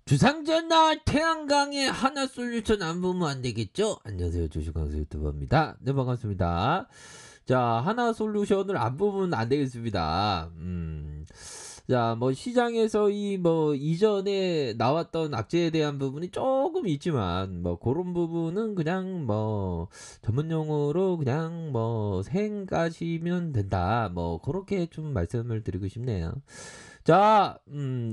주상전나 태양광의 하나 솔루션 안 보면 안 되겠죠? 안녕하세요. 주식광수 유튜버입니다. 네, 반갑습니다. 자, 하나 솔루션을 안 보면 안 되겠습니다. 자, 뭐 시장에서 이 뭐 이전에 나왔던 악재에 대한 부분이 조금 있지만 뭐 그런 부분은 그냥 뭐 전문 용어로 그냥 뭐 생각하시면 된다. 뭐 그렇게 좀 말씀을 드리고 싶네요. 자,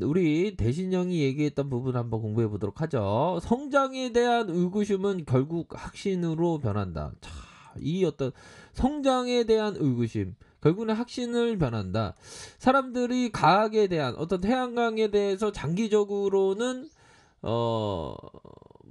우리 대신형이 얘기했던 부분 한번 공부해 보도록 하죠. 성장에 대한 의구심은 결국 확신으로 변한다. 자, 이 어떤 성장에 대한 의구심, 결국은 확신을 변한다. 사람들이 과학에 대한 어떤 태양광에 대해서 장기적으로는 어,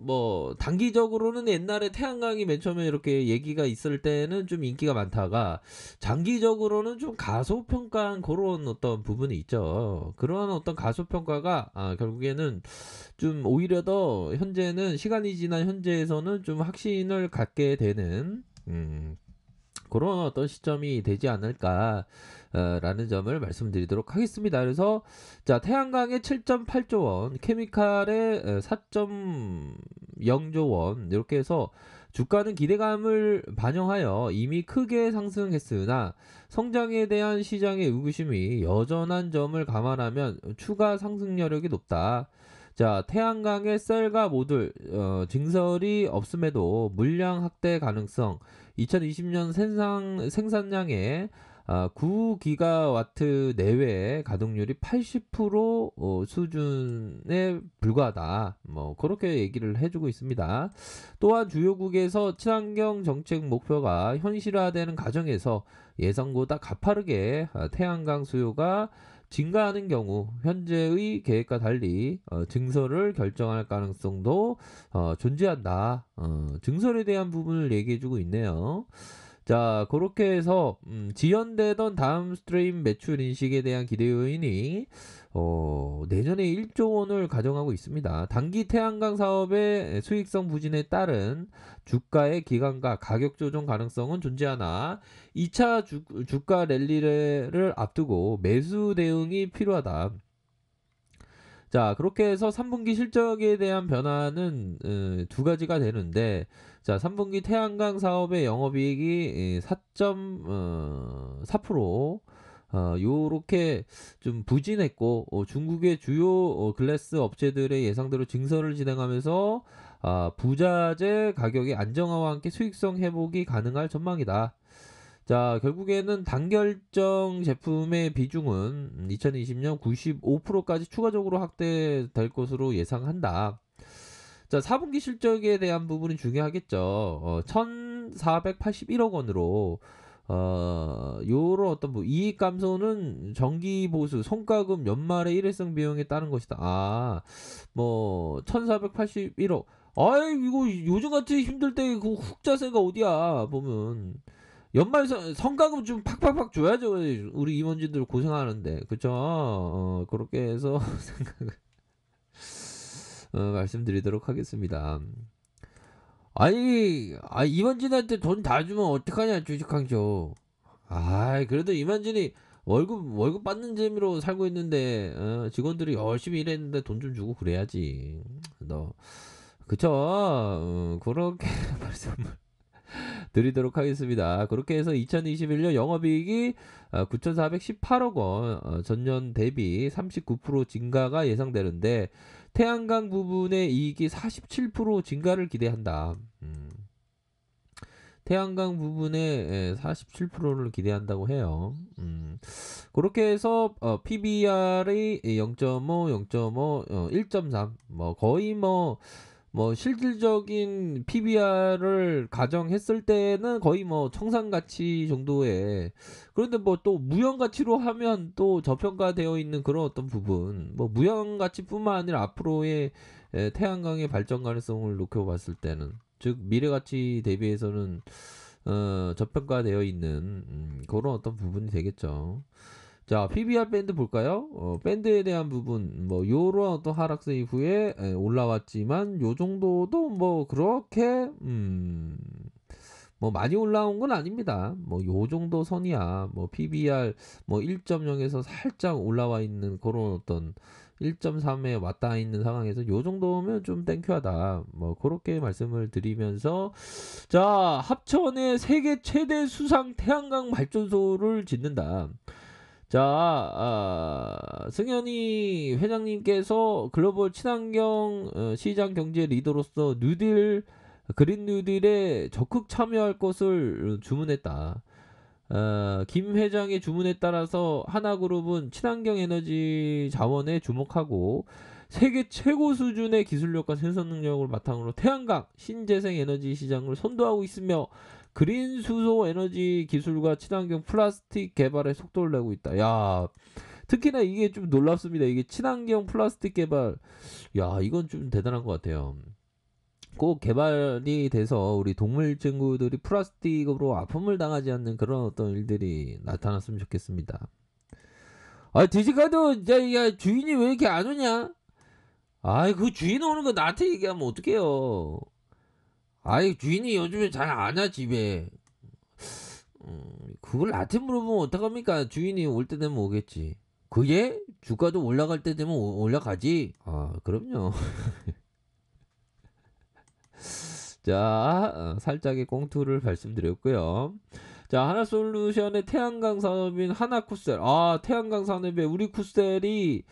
뭐, 단기적으로는 옛날에 태양광이 맨 처음에 이렇게 얘기가 있을 때는 좀 인기가 많다가, 장기적으로는 좀 가소평가한 그런 어떤 부분이 있죠. 그런 어떤 가소평가가, 결국에는 좀 오히려 더 현재는 시간이 지난 현재에서는 좀 확신을 갖게 되는, 그런 어떤 시점이 되지 않을까 라는 점을 말씀드리도록 하겠습니다. 그래서 자, 태양광의 7.8조 원, 케미칼의 4.0조 원 이렇게 해서 주가는 기대감을 반영하여 이미 크게 상승했으나 성장에 대한 시장의 의구심이 여전한 점을 감안하면 추가 상승 여력이 높다. 자, 태양광의 셀과 모듈 증설이 없음에도 물량 확대 가능성, 2020년 생산량의 9기가와트 내외 가동률이 80% 수준에 불과하다. 뭐 그렇게 얘기를 해주고 있습니다. 또한 주요국에서 친환경 정책 목표가 현실화되는 과정에서 예상보다 가파르게 태양광 수요가 증가하는 경우 현재의 계획과 달리 증설을 결정할 가능성도 존재한다. 증설에 대한 부분을 얘기해주고 있네요. 자, 그렇게 해서 지연되던 다음 스트리임 매출 인식에 대한 기대 요인이 내년에 1조 원을 가정하고 있습니다. 단기 태양광 사업의 수익성 부진에 따른 주가의 기간과 가격 조정 가능성은 존재하나 2차 주가 랠리를 앞두고 매수 대응이 필요하다. 자, 그렇게 해서 3분기 실적에 대한 변화는 두 가지가 되는데, 자, 3분기 태양광 사업의 영업이익이 4.4%, 요렇게 좀 부진했고, 중국의 주요 글래스 업체들의 예상대로 증설을 진행하면서 부자재 가격의 안정화와 함께 수익성 회복이 가능할 전망이다. 자, 결국에는 단결정 제품의 비중은 2020년 95%까지 추가적으로 확대될 것으로 예상한다. 자, 4분기 실적에 대한 부분이 중요하겠죠. 1,481억 원으로 요런 어떤 뭐 이익 감소는 정기 보수, 성과급 연말의 일회성 비용에 따른 것이다. 뭐 1,481억. 아이, 이거 요즘같이 힘들 때 그 훅자세가 어디야 보면. 연말 성과금 좀 팍팍팍 줘야죠. 우리 임원진들 고생하는데. 그쵸? 그렇게 해서 말씀드리도록 하겠습니다. 아니, 임원진한테 돈 다 주면 어떡하냐, 주식항쇼. 그래도 임원진이 월급 받는 재미로 살고 있는데, 직원들이 열심히 일했는데 돈 좀 주고 그래야지. 너, 그쵸? 그렇게 말씀을 드리도록 하겠습니다. 그렇게 해서 2021년 영업이익이 9,418억 원, 전년 대비 39% 증가가 예상되는데 태양광 부분의 이익이 47% 증가를 기대한다. 태양광 부분에 47%를 기대한다고 해요. 그렇게 해서 PBR이 0.5, 0.5, 1.3, 뭐 거의 뭐 실질적인 PBR을 가정했을 때는 거의 뭐 청산가치 정도의, 그런데 뭐 또 무형가치로 하면 또 저평가되어 있는 그런 어떤 부분, 뭐 무형가치뿐만 아니라 앞으로의 태양광의 발전 가능성을 놓고 봤을 때는, 즉 미래가치 대비해서는 저평가되어 있는 그런 어떤 부분이 되겠죠. 자, PBR 밴드 볼까요? 밴드에 대한 부분, 뭐, 요런 어떤 하락세 이후에 올라왔지만, 요 정도도 뭐, 그렇게, 뭐, 많이 올라온 건 아닙니다. 뭐, 요 정도 선이야. 뭐, PBR 뭐, 1.0에서 살짝 올라와 있는 그런 어떤 1.3에 왔다 있는 상황에서 요 정도면 좀 땡큐하다. 뭐 그렇게 말씀을 드리면서 자, 합천에 세계 최대 수상 태양광 발전소를 짓는다. 자, 승현이 회장님께서 글로벌 친환경 시장 경제 리더로서 그린 뉴딜에 적극 참여할 것을 주문했다. 김 회장의 주문에 따라서 하나그룹은 친환경 에너지 자원에 주목하고 세계 최고 수준의 기술력과 생산 능력을 바탕으로 태양광, 신재생 에너지 시장을 선도하고 있으며 그린 수소 에너지 기술과 친환경 플라스틱 개발에 속도를 내고 있다. 야, 특히나 이게 좀 놀랍습니다. 이게 친환경 플라스틱 개발, 야, 이건 좀 대단한 것 같아요. 꼭 개발이 돼서 우리 동물 친구들이 플라스틱으로 아픔을 당하지 않는 그런 어떤 일들이 나타났으면 좋겠습니다. 아, 뒤지가도 야, 주인이 왜 이렇게 안 오냐? 아이, 그 주인 오는 거 나한테 얘기하면 어떡해요. 아이, 주인이 요즘에 잘 안 와, 집에. 그걸 나한테 물어보면 어떡합니까? 주인이 올 때 되면 오겠지. 그게 주가도 올라갈 때 되면 올라가지. 아, 그럼요. 자, 살짝의 꽁투를 말씀드렸고요. 자, 하나솔루션의 태양광 산업인 하나쿠셀. 아, 태양광 산업의 우리 쿠셀이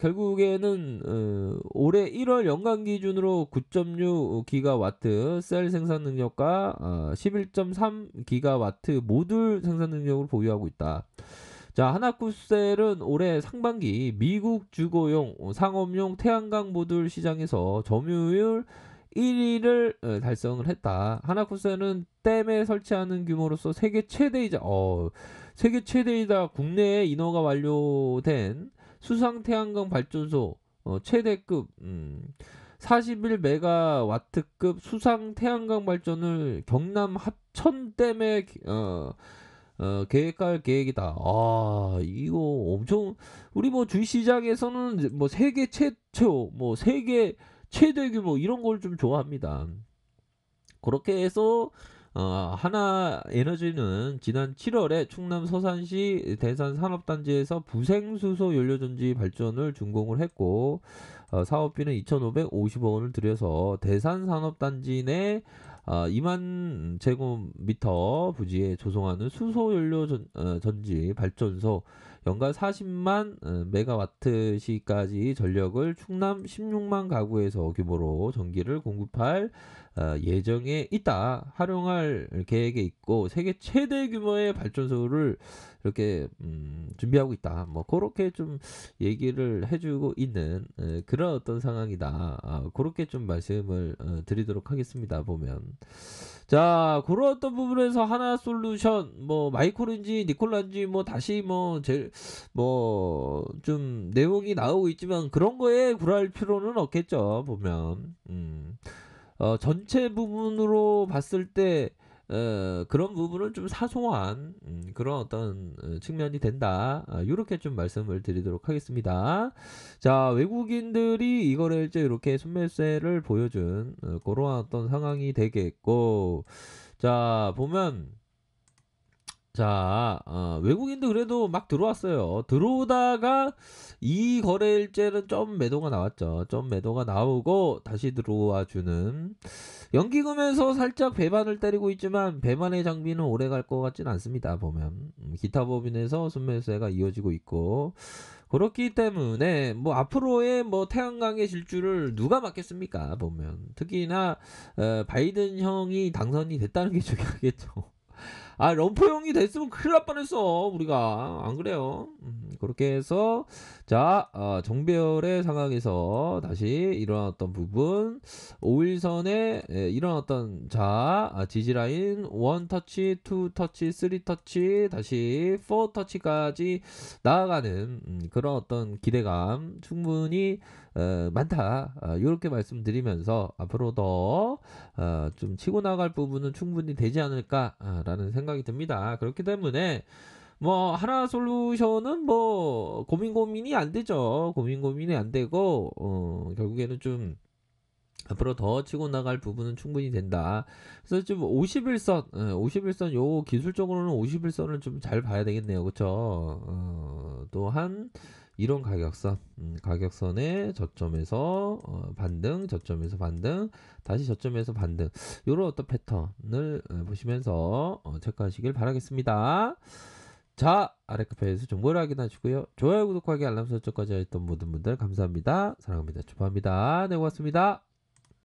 결국에는 올해 1월 연간 기준으로 9.6 기가와트 셀 생산 능력과 11.3 기가와트 모듈 생산 능력을 보유하고 있다. 자, 하나쿠셀은 올해 상반기 미국 주거용 상업용 태양광 모듈 시장에서 점유율 1위를 달성을 했다. 하나쿠셀은 댐에 설치하는 규모로서 세계 최대이자 국내에 인허가 완료된 수상 태양광 발전소 최대급 41메가와트급 수상 태양광 발전을 경남 합천댐에 계획할 계획이다. 아, 이거 엄청 우리 뭐 주식시장에서는 뭐 세계 최초, 뭐 세계 최대 규모 이런 걸 좀 좋아합니다. 그렇게 해서 하나에너지는 지난 7월에 충남 서산시 대산 산업단지에서 부생수소 연료전지 발전을 준공을 했고 사업비는 2,550억 원을 들여서 대산 산업단지 내 2만 제곱미터 부지에 조성하는 수소 연료 전지 발전소 연간 40만 메가와트 시까지 전력을 충남 16만 가구에서 규모로 전기를 공급할 예정에 있다. 활용할 계획에 있고 세계 최대 규모의 발전소를 이렇게 준비하고 있다. 뭐 그렇게 좀 얘기를 해주고 있는 그런 어떤 상황이다. 그렇게 좀 말씀을 드리도록 하겠습니다. 보면 자, 그런 어떤 부분에서 하나솔루션 뭐 마이코렌지 니콜란지 뭐 다시 뭐 제일 뭐 좀 내용이 나오고 있지만 그런 거에 굴할 필요는 없겠죠. 보면 전체 부분으로 봤을 때 그런 부분은 좀 사소한 그런 어떤 측면이 된다. 이렇게 좀 말씀을 드리도록 하겠습니다. 자, 외국인들이 이거를 이제 이렇게 순매수세를 보여준 그런 어떤 상황이 되겠고, 자, 보면 자, 외국인도 그래도 막 들어왔어요. 들어오다가 이 거래일째는 좀 매도가 나왔죠. 좀 매도가 나오고 다시 들어와 주는 연기금에서 살짝 배반을 때리고 있지만 배반의 장비는 오래 갈 것 같진 않습니다. 보면 기타 법인에서 순매수세가 이어지고 있고 그렇기 때문에 뭐 앞으로의 뭐 태양광의 질주를 누가 막겠습니까? 보면 특히나 바이든 형이 당선이 됐다는 게 중요하겠죠. 아, 럼프 형이 됐으면 큰일 날 뻔했어 우리가. 안 그래요? 그렇게 해서 자, 정배열의 상황에서 다시 일어났던 부분 5일선에 일어났던 자, 지지라인 1터치 2터치 3터치 다시 4터치까지 나아가는 그런 어떤 기대감 충분히 많다. 이렇게 말씀드리면서 앞으로 더 좀 치고 나갈 부분은 충분히 되지 않을까라는 생각이 듭니다. 그렇기 때문에 뭐 하나 솔루션은 뭐 고민이 안 되죠. 고민이 안 되고 결국에는 좀 앞으로 더 치고 나갈 부분은 충분히 된다. 그래서 좀 51선, 51선 요 기술적으로는 51선을 좀 잘 봐야 되겠네요. 그쵸? 또한 이런 가격선, 가격선의 저점에서 반등, 저점에서 반등, 다시 저점에서 반등. 요런 어떤 패턴을 보시면서 체크하시길 바라겠습니다. 자, 아래 카페에서 정보를 확인하시고요. 좋아요, 구독하기, 알람 설정까지 했던 모든 분들 감사합니다. 사랑합니다. 축하합니다. 네, 고맙습니다.